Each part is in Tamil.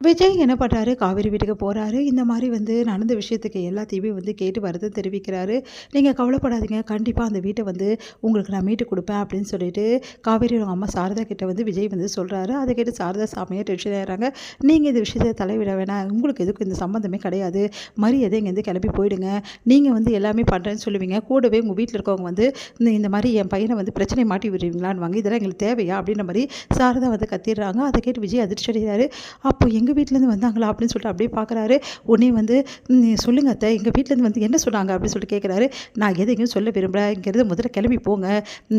விஜய் என்ன பண்ணுறாரு, காவேரி வீட்டுக்கு போகிறாரு. இந்த மாதிரி நடந்த விஷயத்துக்கு எல்லாத்தையுமே கேட்டு வருத்தம் தெரிவிக்கிறாரு. நீங்கள் கவலைப்படாதீங்க, கண்டிப்பாக அந்த வீட்டை உங்களுக்கு நான் மீட்டு கொடுப்பேன் அப்படின்னு சொல்லிட்டு காவேரியோட அம்மா சாரதா கிட்ட விஜய் சொல்கிறாரு. அதை கேட்டு சாரதா சாமியாக டென்ஷன் ஆகிறாங்க. நீங்கள் இந்த விஷயத்தை தலைவிட வேணாம், உங்களுக்கு எதுக்கும் இந்த சம்மந்தமே கிடையாது, மரியாதை இங்கேருந்து கிளம்பி போயிடுங்க. நீங்கள் எல்லாமே பண்ணுறேன்னு சொல்லுவீங்க, கூடவே உங்கள் வீட்டில் இருக்கவங்க இந்த மாதிரி என் பையனை பிரச்சனை மாட்டி விடுவீங்களான்னு வாங்க, இதெல்லாம் எங்களுக்கு தேவையா அப்படின்ற மாதிரி சாரதா கத்திடுறாங்க. அதை கேட்டு விஜய் அதிர்ச்சி அடைகிறாரு. அப்போ எங்கள் வீட்டிலேருந்து வந்தாங்களா அப்படின்னு சொல்லிட்டு அப்படியே பார்க்குறாரு. உடனே சொல்லுங்க அத்தை, எங்கள் வீட்டிலேருந்து என்ன சொன்னாங்க அப்படின்னு சொல்லிட்டு கேட்குறாரு. நான் எதையும் சொல்ல விரும்பலை, இங்கேருந்து முதல்ல கிளம்பி போங்க,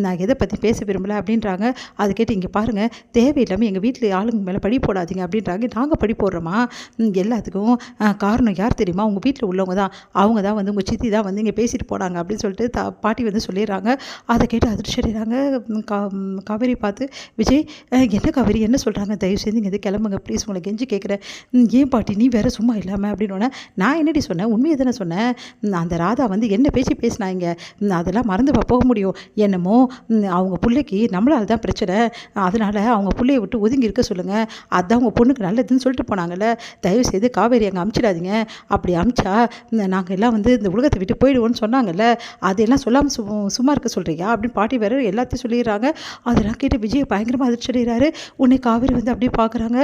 நான் எதை பற்றி பேச விரும்பலை அப்படின்றாங்க. அதை கேட்டு இங்கே பாருங்கள், தேவையில்லாமல் எங்கள் வீட்டில் ஆளுங்க மேலே படி போடாதீங்க அப்படின்றாங்க. நாங்கள் படி போடுறோமா, எல்லாத்துக்கும் காரணம் யார் தெரியுமா, உங்கள் வீட்டில் உள்ளவங்க தான், அவங்க தான் உங்கள் சித்தி தான் இங்கே பேசிட்டு போனாங்க அப்படின்னு சொல்லிட்டு பாட்டி சொல்லிடுறாங்க. அதை கேட்டு அதிர்ச்சி அடைகிறாங்க. காவேரி பார்த்து விஜய், என்ன காவேரி என்ன சொல்கிறாங்க, தயவு செய்து இங்கே கிளம்புங்க ப்ளீஸ், உங்களை கெஞ்சி கேட்குறேன், ஏன் பாட்டி நீ வேறு சும்மா இல்லாமல் அப்படின்னோடனே, நான் என்னடி சொன்னேன், உண்மையை தானே சொன்னேன், அந்த ராதா என்ன பேச்சு பேசினாங்க, அதெல்லாம் மறந்து போக முடியும், என்னமோ அவங்க பிள்ளைக்கு நம்மளால் தான் பிரச்சனை, அதனால் அவங்க பிள்ளையை விட்டு ஒதுங்கி இருக்க சொல்லுங்கள், அதுதான் அவங்க பொண்ணுக்கு நல்லதுன்னு சொல்லிட்டு போனாங்கல்ல, தயவு செய்து காவேரி அங்கே அமுச்சிடாதீங்க, அப்படி அமுச்சா நாங்கள் எல்லாம் இந்த உலகத்தை விட்டு போயிடுவோன்னு சொன்னாங்கல்ல, அதையெல்லாம் சொல்லாமல் சும்மா இருக்க சொல்கிறியா அப்படின்னு பாட்டி வேறு எல்லாத்தையும் சொல்லிடுறாங்க. அதெல்லாம் கேட்டு விஜய் பயங்கரமாக அதிர்ச்சி அடைகிறாரு. உன்னை காவேரி அப்படியே பார்க்குறாங்க.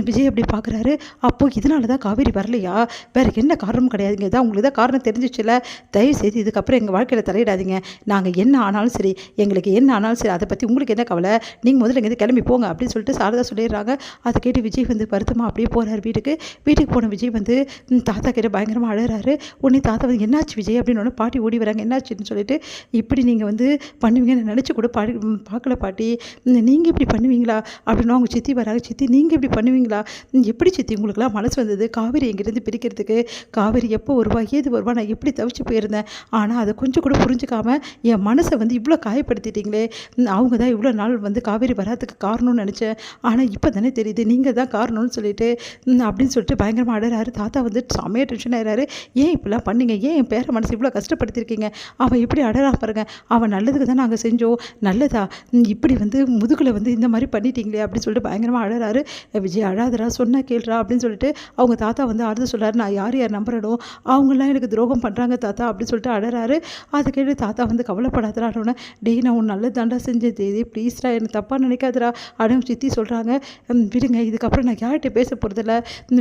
விஜய் அப்படி பார்க்குறாரு. அப்போது இதனால தான் காவேரி வரலையா, வேறு என்ன காரணமும் கிடையாதுங்க, தான் உங்களுக்கு தான் காரணம் தெரிஞ்சிச்சுல, தயவு செய்து இதுக்கப்புறம் எங்கள் வாழ்க்கையில் தலையிடாதீங்க, நாங்கள் என்ன ஆனாலும் சரி, எங்களுக்கு என்ன ஆனாலும் சரி, அதை பற்றி உங்களுக்கு என்ன கவலை, நீங்கள் முதல்ல இங்கேருந்து கிளம்பி போங்க அப்படின்னு சொல்லிட்டு சாரதா சொல்லிடுறாங்க. அதை கேட்டு விஜய் வருத்தமாக அப்படியே போகிறார் வீட்டுக்கு போன விஜய் தாத்தா கிட்ட பயங்கரமாக அழகிறாரு. உடனே தாத்தா என்னாச்சு விஜய் அப்படின்னு பாட்டி ஓடி வராங்க. என்னாச்சுன்னு சொல்லிட்டு, இப்படி நீங்கள் பண்ணுவீங்கன்னு நினச்சி கூட பார்க்கல பாட்டி, நீங்கள் இப்படி பண்ணுவீங்களா அப்படின்னு அவங்க சித்தி வராங்க. சித்தி நீங்கள் இப்படி பண்ணுவீங்களா, எப்படி சித்தி உங்களுக்குலாம் மனசு வந்தது காவேரி எங்கிட்டேருந்து பிரிக்கிறதுக்கு, காவேரி எப்போ வருவா ஏது வருவா, நான் எப்படி தவிச்சு போயிருந்தேன், ஆனால் அதை கொஞ்சம் கூட புரிஞ்சுக்காமல் என் மனசை இவ்வளோ காயப்படுத்திட்டீங்களே, அவங்க தான் இவ்வளோ நாள் காவேரி வராதுக்கு காரணம்னு நினச்சேன், ஆனால் இப்போ தானே தெரியுது நீங்கள் தான் காரணம்னு சொல்லிட்டு அப்படின்னு சொல்லிட்டு பயங்கரமாக அடறாரு. தாத்தா செம்மையாக டென்ஷன் ஆகிறாரு. ஏன் இப்படிலாம் பண்ணீங்க, ஏன் என் பேர மனசு இவ்வளோ கஷ்டப்படுத்திருக்கீங்க, அவன் எப்படி அடறான் பாருங்க, அவன் நல்லதுக்கு தான் நாங்கள் செஞ்சோம், நல்லதா இப்படி முதுகில் இந்த மாதிரி பண்ணிட்டீங்களே அப்படின்னு சொல்லிட்டு பயங்கரமாக அழறாரு. விஜய் அழாதரா, சொன்னால் கேள்றா அப்படின்னு சொல்லிட்டு அவங்க தாத்தா ஆறுதல் சொல்கிறாரு. நான் யார் நம்புறடும், அவங்களாம் எனக்கு துரோகம் பண்ணுறாங்க தாத்தா அப்படின்னு சொல்லிட்டு அழறாரு. அதை கேட்டு தாத்தா கவலைப்படாதரானோடனே, டேய் நான் உன் நல்ல தாண்டா செஞ்சேன் தேதி, ப்ளீஸ்டா என்னை தப்பாக நினைக்காதரா அப்படின்னு சித்தி சொல்கிறாங்க. விடுங்க, இதுக்கப்புறம் நான் யார்கிட்ட பேச போகிறதில்ல,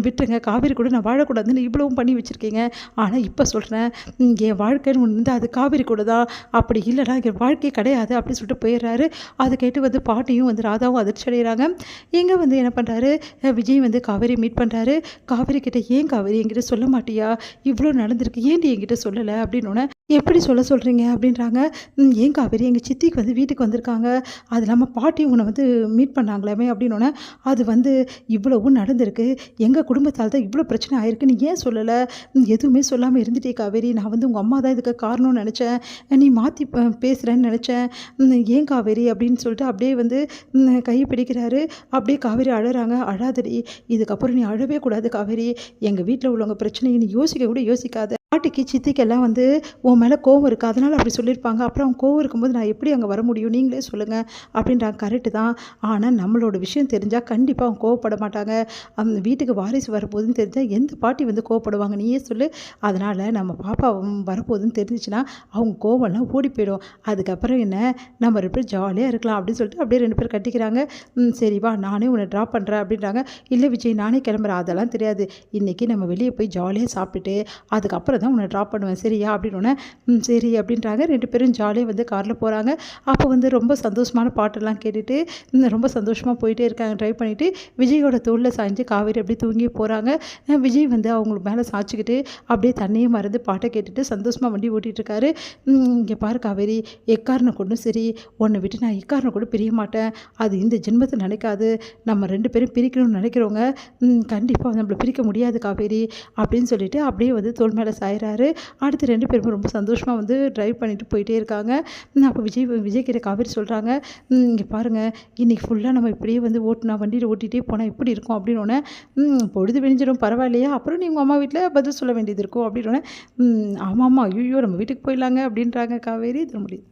விட்டுருங்க, காவேரி கூட நான் வாழக்கூடாதுன்னு இவ்வளவும் பண்ணி வச்சுருக்கீங்க, ஆனால் இப்போ சொல்கிறேன், என் வாழ்க்கைன்னு ஒன்று அது காவேரி கூட தான், அப்படி இல்லைனா என் வாழ்க்கையே கிடையாது அப்படின்னு சொல்லிட்டு போயிடுறாரு. அதை கேட்டு பாட்டியும் ராதாவும் அதிர்ச்சி அடைகிறாங்க. இங்கே என்ன பண்ணுறாரு, விஜய் காவேரி மீட் பண்ணுறாரு. காவேரி கிட்ட, ஏன் காவேரி என்கிட்ட சொல்ல மாட்டியா, இவ்வளோ நடந்திருக்கு, ஏன்டி என்கிட்ட சொல்லலை அப்படின்னோடனே, எப்படி சொல்கிறீங்க அப்படின்றாங்க. ஏன் காவேரி, எங்கள் சித்திக்கு வீட்டுக்கு வந்திருக்காங்க, அது இல்லாமல் பாட்டி உன்னை மீட் பண்ணாங்களாமே அப்படின்னோடனே, அது இவ்வளவும் நடந்திருக்கு, எங்கள் குடும்பத்தால் தான் இவ்வளோ பிரச்சனை ஆயிருக்கு, நீ ஏன் சொல்லலை, எதுவுமே சொல்லாமல் இருந்துட்டே காவேரி, நான் உங்கள் அம்மா தான் இதுக்கு காரணம்னு நினச்சேன், நீ மாற்றி பேசுகிறேன்னு நினச்சேன், ஏன் காவேரி அப்படின்னு சொல்லிட்டு அப்படியே கையை பிடிக்கிறாரு. அப்படியே காவேரி அழறாங்க. அழாதடி, இதுக்கப்புறம் நீ அழவே கூடாது காவேரி, எங்கள் வீட்டில் உள்ளவங்க பிரச்சனையை நீ யோசிக்க கூட யோசிக்காத, பாட்டிக்கு சித்திக்கெல்லாம் உன் மேலே கோவம் இருக்குது, அதனால் அப்படி சொல்லியிருப்பாங்க, அப்புறம் அவங்க கோவம் இருக்கும்போது நான் எப்படி அங்கே வர முடியும், நீங்களே சொல்லுங்கள் அப்படின்றாங்க. கரெக்டு தான், ஆனால் நம்மளோட விஷயம் தெரிஞ்சால் கண்டிப்பாக அவங்க கோவப்பட மாட்டாங்க, அந்த வீட்டுக்கு வாரிசு வரப்போகுதுன்னு தெரிஞ்சால் எந்த பாட்டி கோவப்படுவாங்க, நீயே சொல்லு, அதனால் நம்ம பாப்பா வரப்போகுதுன்னு தெரிஞ்சிச்சுன்னா அவங்க கோவம்லாம் ஓடி போயிடும், அதுக்கப்புறம் என்ன, நம்ம 2 பேரும் ஜாலியாக இருக்கலாம் அப்படின்னு சொல்லிட்டு அப்படியே 2 பேர் கட்டிக்கிறாங்க. சரி வா, நானே உன்னை ட்ராப் பண்ணுறேன் அப்படின்றாங்க. இல்லை விஜய், நானே கிளம்புறேன், அதெல்லாம் தெரியாது, இன்றைக்கி நம்ம வெளியே போய் ஜாலியாக சாப்பிட்டுட்டு அதுக்கப்புறம் தான் உன்னை ட்ராப் பண்ணுவேன் சரியா அப்படின்னோடனே, சரி அப்படின்றாங்க. 2 பேரும் ஜாலியாக காரில் போகிறாங்க. அப்போ ரொம்ப சந்தோஷமான பாட்டெல்லாம் கேட்டுட்டு ரொம்ப சந்தோஷமாக போயிட்டே இருக்காங்க. ட்ரைவ் பண்ணிவிட்டு விஜயோட தோளில் சாய்ஞ்சு காவேரி அப்படியே தூங்கி போகிறாங்க. விஜய் அவங்களுக்கு மேலே சாய்ச்சிக்கிட்டு அப்படியே தண்ணியை மறந்து பாட்டை கேட்டுட்டு சந்தோஷமாக வண்டி ஓட்டிகிட்ருக்காரு. இங்கே பாரு காவேரி, எக்காரணம் கொண்டும் சரி, உன்னை விட்டு நான் எக்காரணம் கூட பிரிய மாட்டேன், அது இந்த ஜென்மத்தை நினைக்காது, நம்ம 2 பேரும் பிரிக்கணும்னு நினைக்கிறவங்க கண்டிப்பாக நம்மளை பிரிக்க முடியாது காவேரி அப்படின்னு சொல்லிட்டு அப்படியே தோள் மேலே சாயிறாரு. அடுத்து 2 பேரும் ரொம்ப சந்தோஷமாக ட்ரைவ் பண்ணிட்டு போயிட்டே இருக்காங்க. அப்போ விஜய் கிட்ட காவேரி சொல்கிறாங்க, இங்கே பாருங்கள், இன்றைக்கி ஃபுல்லாக நம்ம இப்படியே ஓட்டினா வண்டியில் ஓட்டிகிட்டே போனால் எப்படி இருக்கும் அப்படின்னோடனே, பொழுது விழிஞ்சிடும் பரவாயில்லையா, அப்புறம் நீ உங்கள் அம்மா வீட்டில் பதில் சொல்ல வேண்டியது இருக்கும் அப்படின்னோடனே, ஆமாம்மா ஐயோ நம்ம வீட்டுக்கு போயிடலாங்க அப்படின்றாங்க காவேரி. இது முடியுது.